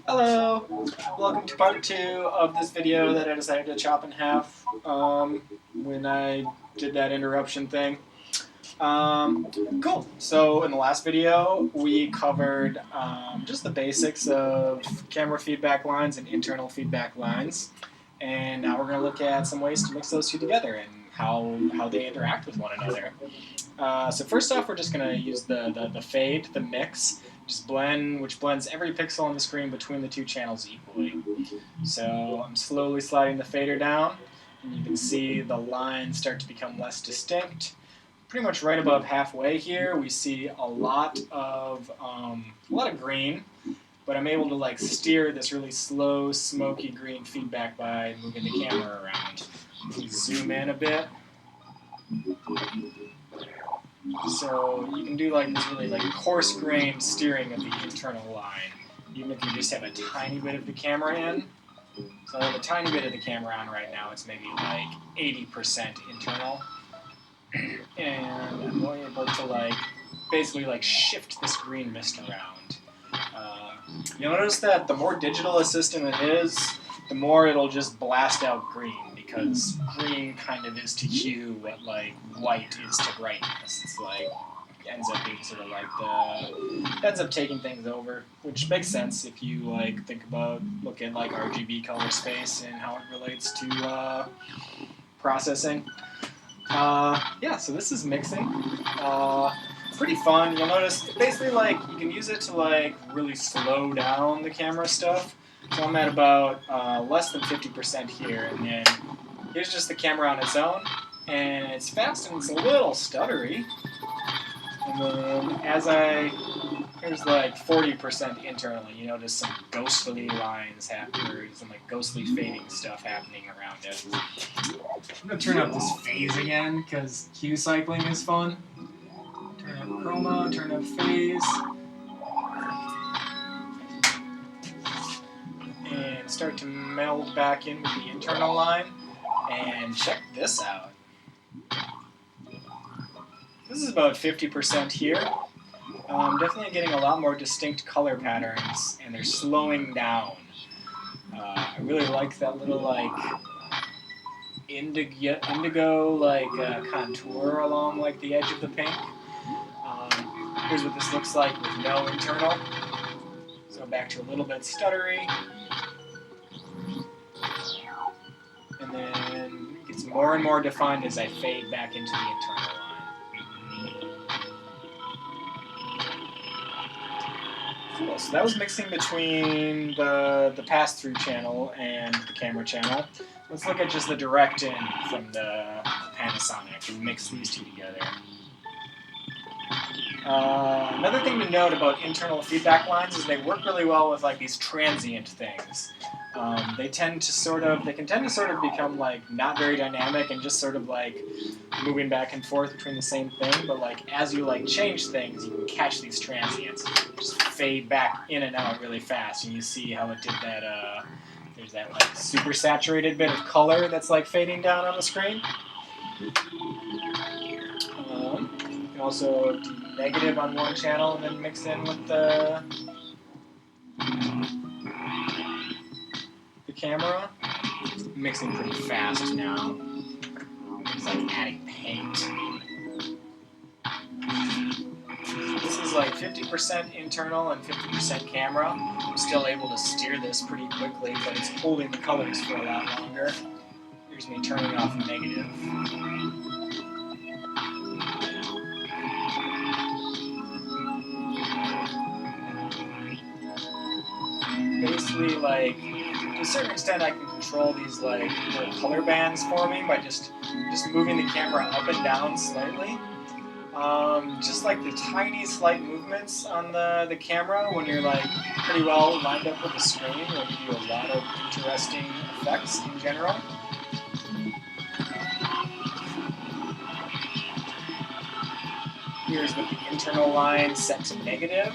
Hello! Welcome to part 2 of this video that I decided to chop in half when I did that interruption thing. Cool. So in the last video we covered just the basics of camera feedback lines and internal feedback lines. And now we're going to look at some ways to mix those two together and how they interact with one another. So first off, we're just going to use the fade, the mix, which blends every pixel on the screen between the two channels equally. So I'm slowly sliding the fader down, and you can see the lines start to become less distinct. Pretty much right above halfway here, we see a lot of green, but I'm able to steer this really slow, smoky green feedback by moving the camera around. If we zoom in a bit, so you can do this really coarse-grained steering of the internal line, even if you just have a tiny bit of the camera in. So I have a tiny bit of the camera on right now. It's maybe 80% internal, and I'm only able to basically shift this green mist around. You'll notice that the more digital a system it is, the more it'll just blast out green, because green kind of is to hue what white is to brightness. It's ends up being sort of ends up taking things over, which makes sense if you think about look at RGB color space and how it relates to processing. Yeah, so this is mixing. Pretty fun. You'll notice basically you can use it to really slow down the camera stuff. So I'm at about less than 50% here, and then here's just the camera on its own, and it's fast and it's a little stuttery. And then here's 40% internally. You notice some ghostly lines happening, some ghostly fading stuff happening around it. I'm gonna turn up this phase again because hue cycling is fun. Turn up chroma, turn up phase. And start to meld back in with the internal line. And check this out. This is about 50% here. Definitely getting a lot more distinct color patterns, and they're slowing down. I really like that little indigo contour along the edge of the pink. Here's what this looks like with no internal. So back to a little bit stuttery. And then it gets more and more defined as I fade back into the internal line. Cool, so that was mixing between the pass-through channel and the camera channel. Let's look at just the direct in from the Panasonic and mix these two together. Another thing to note about internal feedback lines is they work really well with these transient things. They can tend to sort of become not very dynamic and just sort of moving back and forth between the same thing. But as you change things, you can catch these transients, just fade back in and out really fast, and you see how it did that. There's that super saturated bit of color that's fading down on the screen. You can also do negative on one channel and then mix in with the camera. Mixing pretty fast now. It's adding paint. This is 50% internal and 50% camera. I'm still able to steer this pretty quickly, but it's holding the colors for a lot longer. Here's me turning off negative. Basically, to a certain extent, I can control these little color bands for me by just moving the camera up and down slightly. Just the tiny slight movements on the camera when you're pretty well lined up with the screen will give you a lot of interesting effects in general. Here's with the internal line set to negative.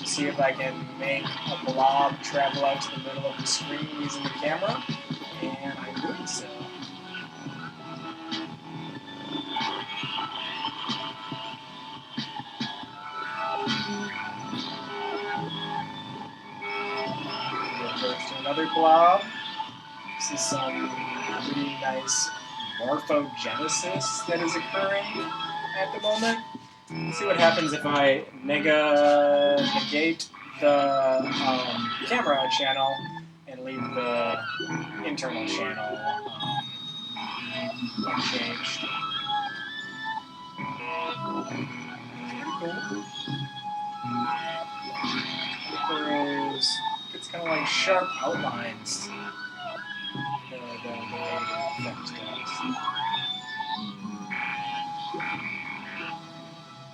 See if I can make a blob travel out to the middle of the screen using the camera, and I'm doing so. another blob. This is some pretty nice morphogenesis that is occurring at the moment. Let's see what happens if I negate the camera channel and leave the internal channel unchanged. It's kind of like sharp outlines. The effect does.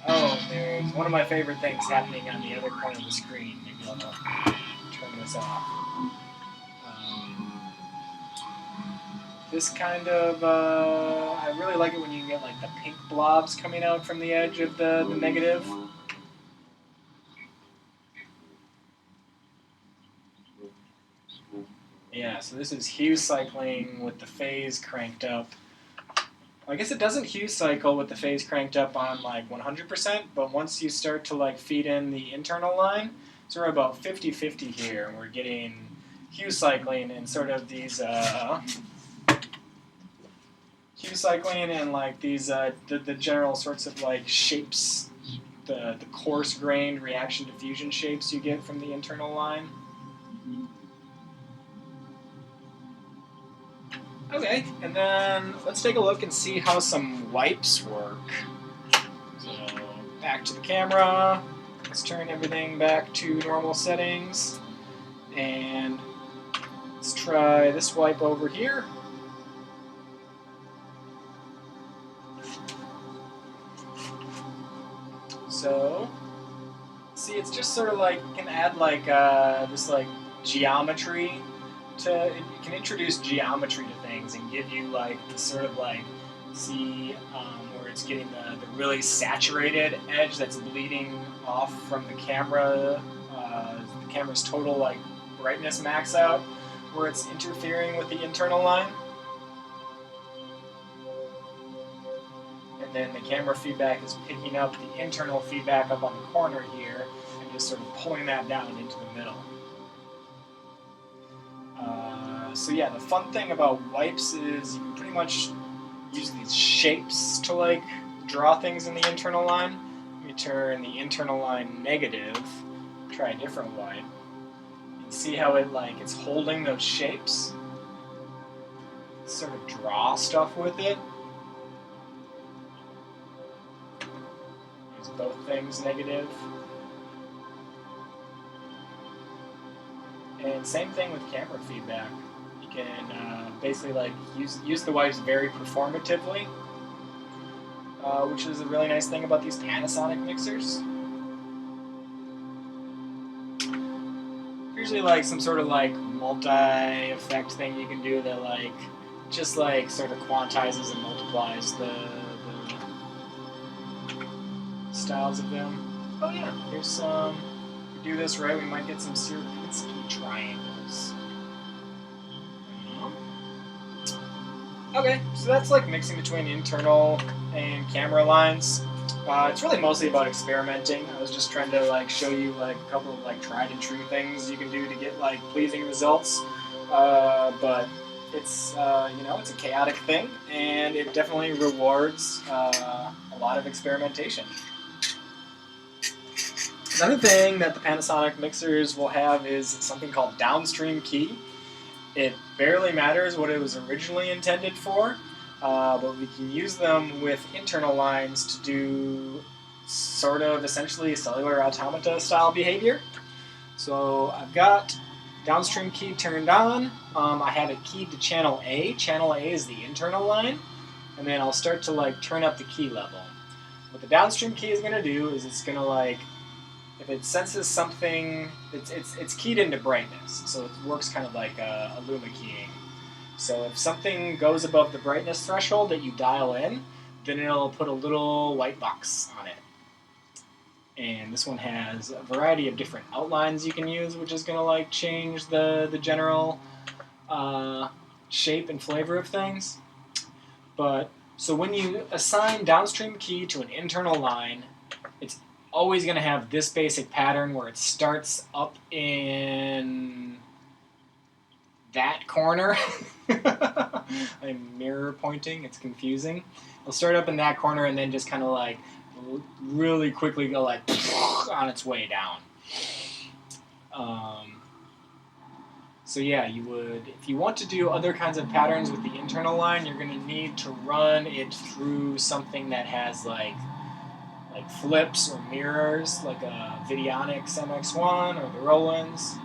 Oh, there's one of my favorite things happening on the other corner of the screen. Maybe I'll turn this off. This kind of, I really like it when you can get like the pink blobs coming out from the edge of the negative. Yeah, so this is hue cycling with the phase cranked up. I guess it doesn't hue cycle with the phase cranked up on like 100%, but once you start to like feed in the internal line, so we're about 50-50 here, and we're getting hue cycling and sort of these hue cycling and like these the general sorts of like shapes, the coarse grained reaction diffusion shapes you get from the internal line. Okay, and then let's take a look and see how some wipes work. So back to the camera. Let's turn everything back to normal settings. And let's try this wipe over here. So, see, it's just sort of like, you can add like this like geometry to, it can introduce geometry to things and give you like this sort of like, see where it's getting the really saturated edge that's bleeding off from the camera, the camera's total like brightness max out, where it's interfering with the internal line. And then the camera feedback is picking up the internal feedback up on the corner here and just sort of pulling that down into the middle. So yeah, the fun thing about wipes is you can pretty much use these shapes to like draw things in the internal line. Let me turn the internal line negative, try a different wipe, and see how it like it's holding those shapes. Sort of draw stuff with it. Use both things negative. And same thing with camera feedback. You can basically like use the wipes very performatively, which is a really nice thing about these Panasonic mixers. Usually like some sort of like multi-effect thing you can do that like just like sort of quantizes and multiplies the styles of them. Oh yeah, here's some. If we do this right, we might get some Sierpinski triangles. Okay, so that's like mixing between internal and camera lines. It's really mostly about experimenting. I was just trying to like show you like a couple of like tried and true things you can do to get like pleasing results. But it's you know, it's a chaotic thing, and it definitely rewards a lot of experimentation. Another thing that the Panasonic mixers will have is something called downstream key. It barely matters what it was originally intended for, but we can use them with internal lines to do sort of essentially cellular automata style behavior. So I've got downstream key turned on. I have it keyed to channel A. Channel A is the internal line, and then I'll start to like turn up the key level. What the downstream key is going to do is it's going to like, if it senses something, it's keyed into brightness, so it works kind of like a luma keying. So if something goes above the brightness threshold that you dial in, then it'll put a little white box on it. And this one has a variety of different outlines you can use, which is going to like change the general shape and flavor of things. But so when you assign downstream key to an internal line, it's always going to have this basic pattern where it starts up in that corner. I'm mirror pointing, it's confusing. It'll start up in that corner and then just kind of like really quickly go like on its way down. So yeah, you would, if you want to do other kinds of patterns with the internal line, you're going to need to run it through something that has like flips or mirrors, like a Videonics MX1 or the Roland's.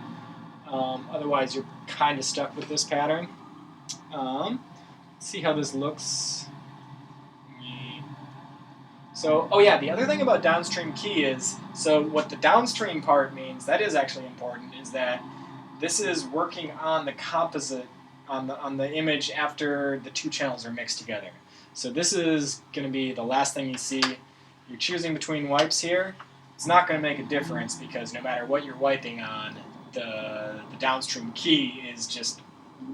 Otherwise, you're kind of stuck with this pattern. Let's see how this looks. So, oh yeah, the other thing about downstream key is, so what the downstream part means, that is actually important, is that this is working on the composite, on the image after the two channels are mixed together. So this is going to be the last thing you see. You're choosing between wipes here. It's not going to make a difference because no matter what you're wiping on, the downstream key is just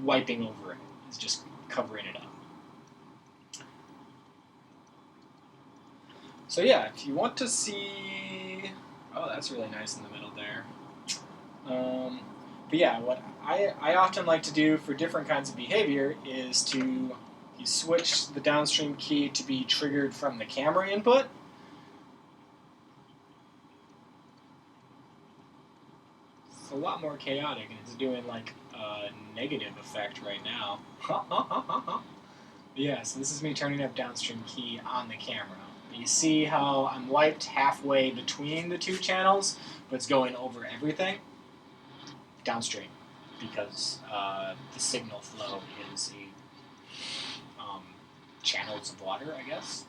wiping over it. It's just covering it up. So yeah, if you want to see... Oh, that's really nice in the middle there. But yeah, what I often like to do for different kinds of behavior is to switch the downstream key to be triggered from the camera input. It's a lot more chaotic, and it's doing like a negative effect right now. Yeah, so this is me turning up downstream key on the camera. But you see how I'm wiped halfway between the two channels, but it's going over everything downstream because the signal flow is channels of water, I guess.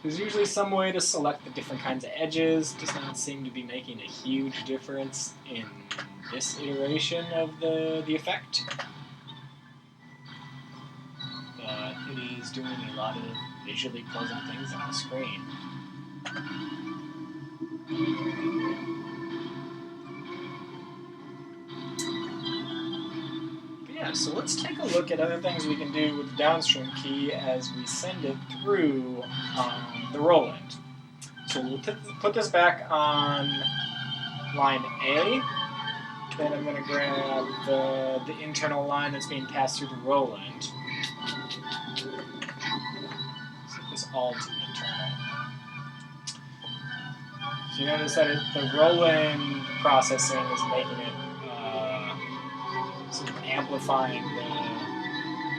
There's usually some way to select the different kinds of edges. Does not seem to be making a huge difference in this iteration of the effect. But it is doing a lot of visually pleasant things on the screen. Yeah, so let's take a look at other things we can do with the downstream key as we send it through the Roland. So we'll put this back on line A. Then I'm going to grab the internal line that's being passed through the Roland. Set this all to internal. So you notice that the Roland processing is making it sort of amplifying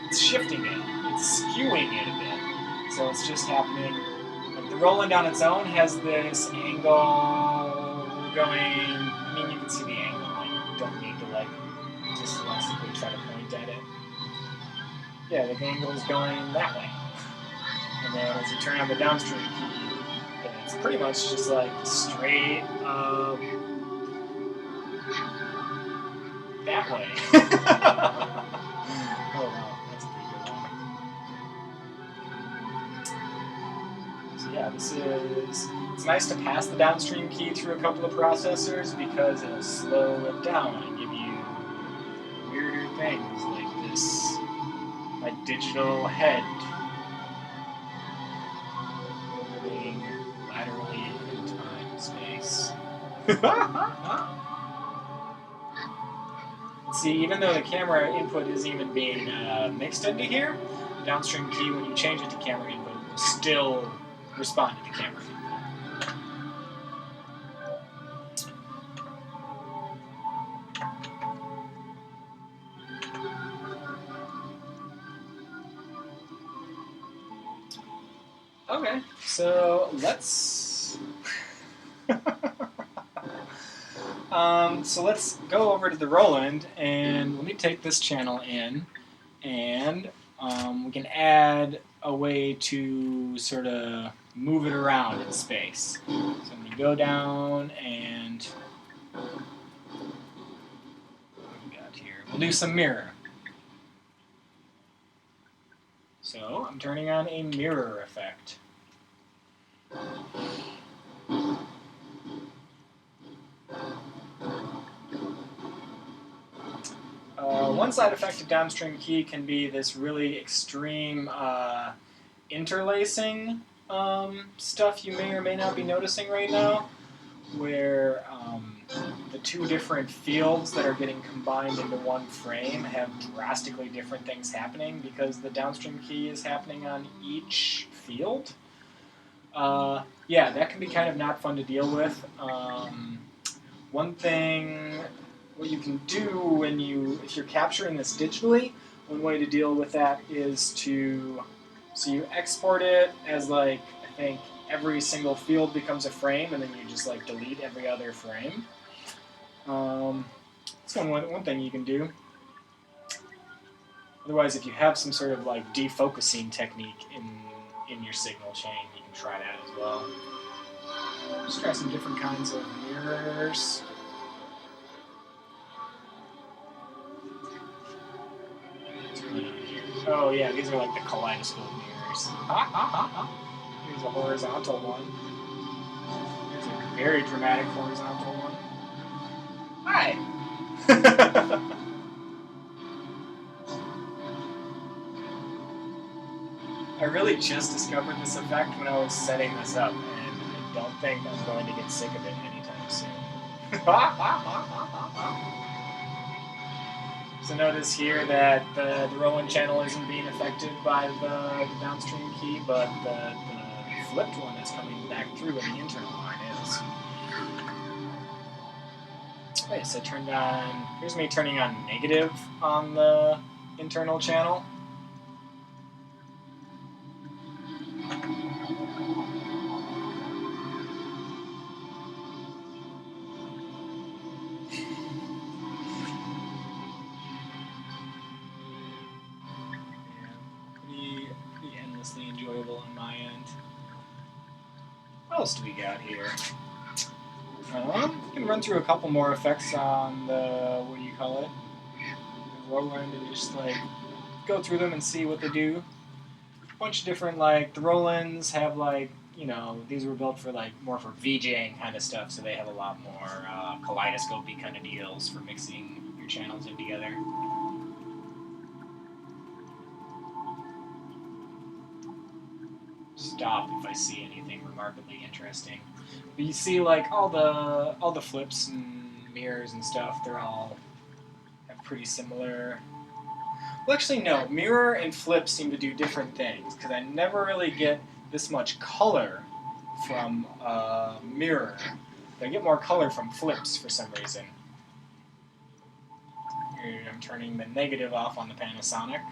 it's shifting it, it's skewing it a bit. So it's just happening. Like the Roland on its own has this angle going. I mean, you can see the angle. Like, you don't need to like just logically try to point at it. Yeah, the angle is going that way. And then as you turn on the downstream key, it's pretty much just like straight that way. Oh wow, that's a pretty good one. So yeah, it's nice to pass the downstream key through a couple of processors because it'll slow it down and give you weirder things like this, my digital head moving laterally in time space. See, even though the camera input isn't even being mixed into here, the downstream key, when you change it to camera input, will still respond to the camera input. Okay, so let's... so let's go over to the Roland, and let me take this channel in, and we can add a way to sort of move it around in space. So I'm going to go down and what do we got here? We'll do some mirror. So I'm turning on a mirror effect. One side effect of downstream key can be this really extreme interlacing stuff you may or may not be noticing right now. where the two different fields that are getting combined into one frame have drastically different things happening because the downstream key is happening on each field. Yeah, that can be kind of not fun to deal with. One thing, what you can do if you're capturing this digitally, one way to deal with that is so you export it as like, I think every single field becomes a frame, and then you just like delete every other frame. That's one thing you can do. Otherwise, if you have some sort of like defocusing technique in your signal chain, you can try that as well. Just try some different kinds of mirrors. What's going on here? Oh yeah, these are like the kaleidoscope mirrors. Here's a horizontal one. Here's a very dramatic horizontal one. Hi! I really just discovered this effect when I was setting this up, and I don't think I'm going to get sick of it anytime soon. So notice here that the Roland channel isn't being affected by the downstream key, but the flipped one that's coming back through in the internal line is. Okay, so turned on. Here's me turning on negative on the internal channel. Pretty endlessly enjoyable on my end. What else do we got here? We can run through a couple more effects on the, what do you call it? The Roland, and just like go through them and see what they do. A bunch of different, like, the Rolands have like, you know, these were built for like more for VJing kind of stuff, so they have a lot more kaleidoscopy kind of deals for mixing your channels in together. Stop if I see anything remarkably interesting. But you see, like, all the flips and mirrors and stuff, they're all have pretty similar. Well, actually, no. Mirror and flip seem to do different things because I never really get this much color from mirror. I get more color from flips for some reason. Here I'm turning the negative off on the Panasonic.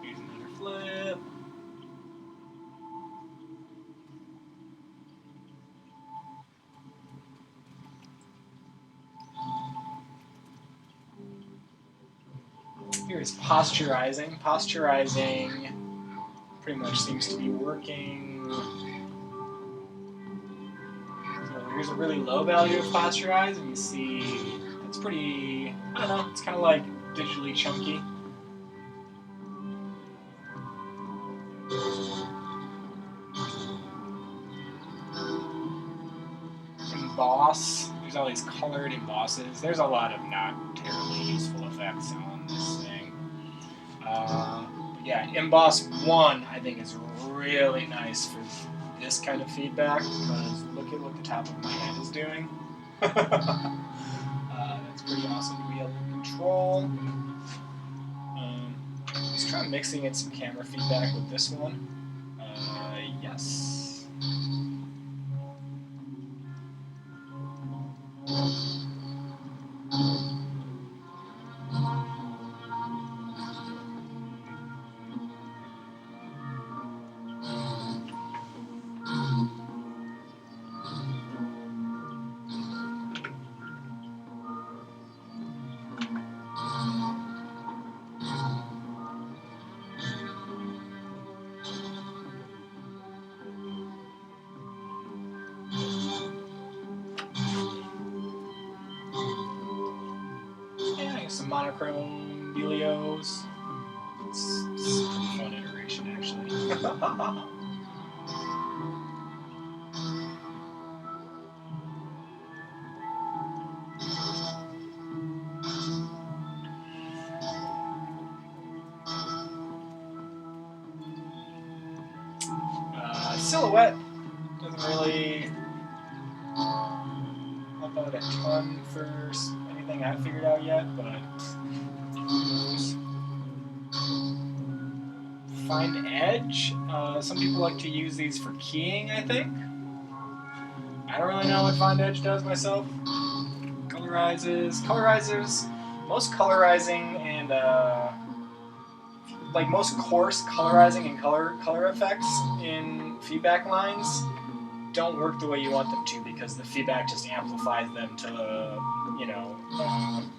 Here's another flip. Here's posturizing. Posturizing pretty much seems to be working. So here's a really low value of posterize, and you see it's pretty, I don't know, it's kind of like digitally chunky. Emboss. There's all these colored embosses. There's a lot of not terribly useful effects on this thing. Yeah, Emboss 1 I think is really nice for this kind of feedback because look at what the top of my head is doing. That's pretty awesome to be able to control. Let's try mixing in some camera feedback with this one. Yes. Some monochrome dealios. It's a pretty fun iteration, actually. silhouette doesn't really help out a ton for anything I've figured out yet, but who knows. Find edge. Some people like to use these for keying, I think. I don't really know what find edge does myself. Colorizers. Most colorizing and like most coarse colorizing and color effects in feedback lines don't work the way you want them to because the feedback just amplifies them to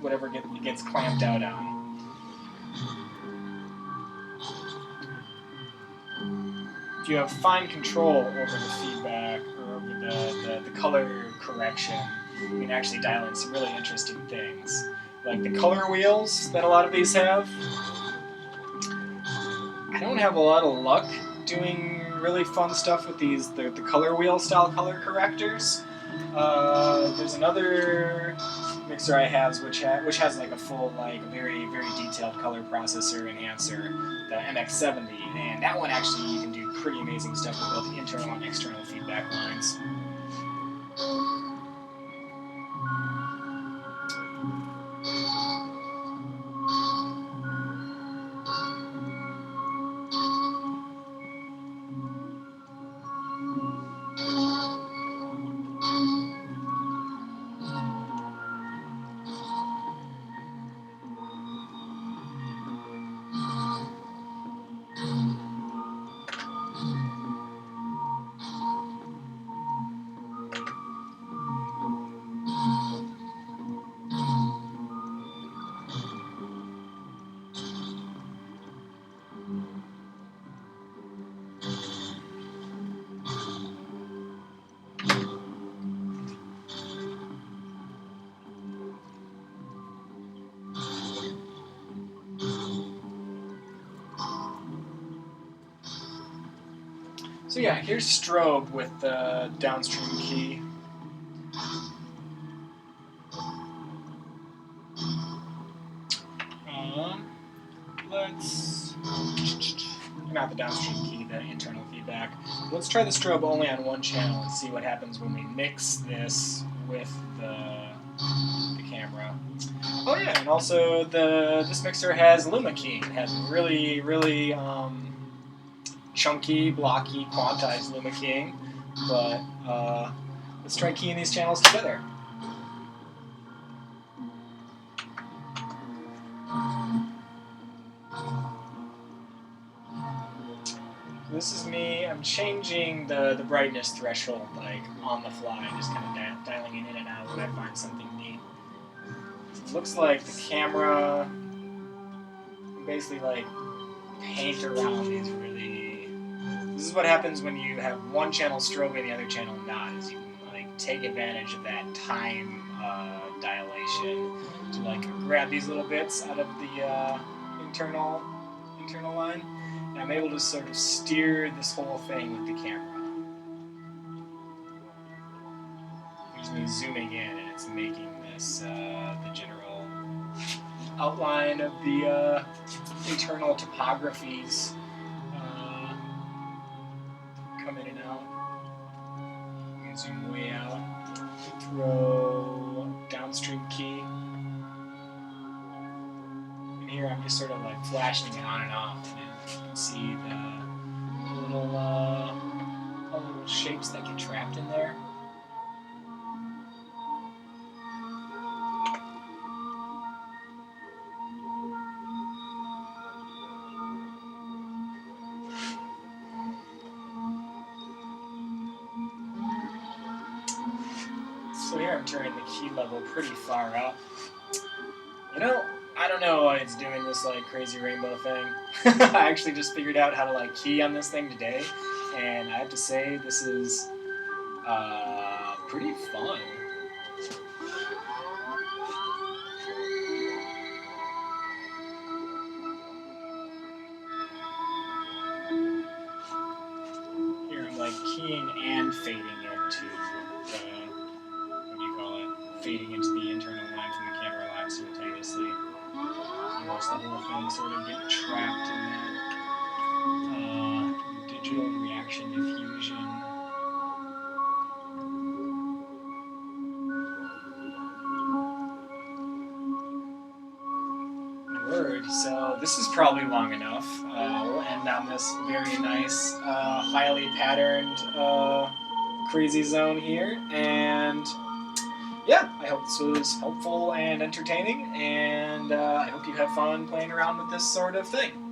whatever gets clamped out on. If you have fine control over the feedback or over the color correction, you can actually dial in some really interesting things. Like the color wheels that a lot of these have. I don't have a lot of luck doing really fun stuff with these, the color wheel style color correctors. There's another mixer I have which has like a full, like very, very detailed color processor enhancer, the MX70, and that one actually you can do pretty amazing stuff with both internal and external feedback lines. So yeah, here's strobe with the downstream key. Not the downstream key, the internal feedback. Let's try the strobe only on one channel and see what happens when we mix this with the camera. Oh yeah, and also this mixer has Luma keying. It has really, really chunky, blocky, quantized Luma keying. But let's try keying these channels together. This is me. I'm changing the brightness threshold like on the fly, just kind of dialing it in and out when I find something neat. It looks like the camera basically like paint around these really. This is what happens when you have one channel strobe and the other channel not. Is you can like take advantage of that time dilation to like grab these little bits out of the internal line. And I'm able to sort of steer this whole thing with the camera. There's me zooming in, and it's making this the general outline of the internal topographies come in and out. I'm going to zoom way out. Throw downstream key. And here I'm just sort of like flashing it on and off. And you can see the little, all the little shapes that get trapped in there. So here I'm turning the key level pretty far up. You know, I don't know why it's doing this like crazy rainbow thing. I actually just figured out how to like key on this thing today, and I have to say this is pretty fun. Here I'm like keying and fading into fading into the internal line from the camera line simultaneously. You watch the whole thing sort of get trapped in that digital reaction diffusion heard. So this is probably long enough. We'll end on this very nice, highly patterned, crazy zone here. And yeah, I hope this was helpful and entertaining. And I hope you have fun playing around with this sort of thing.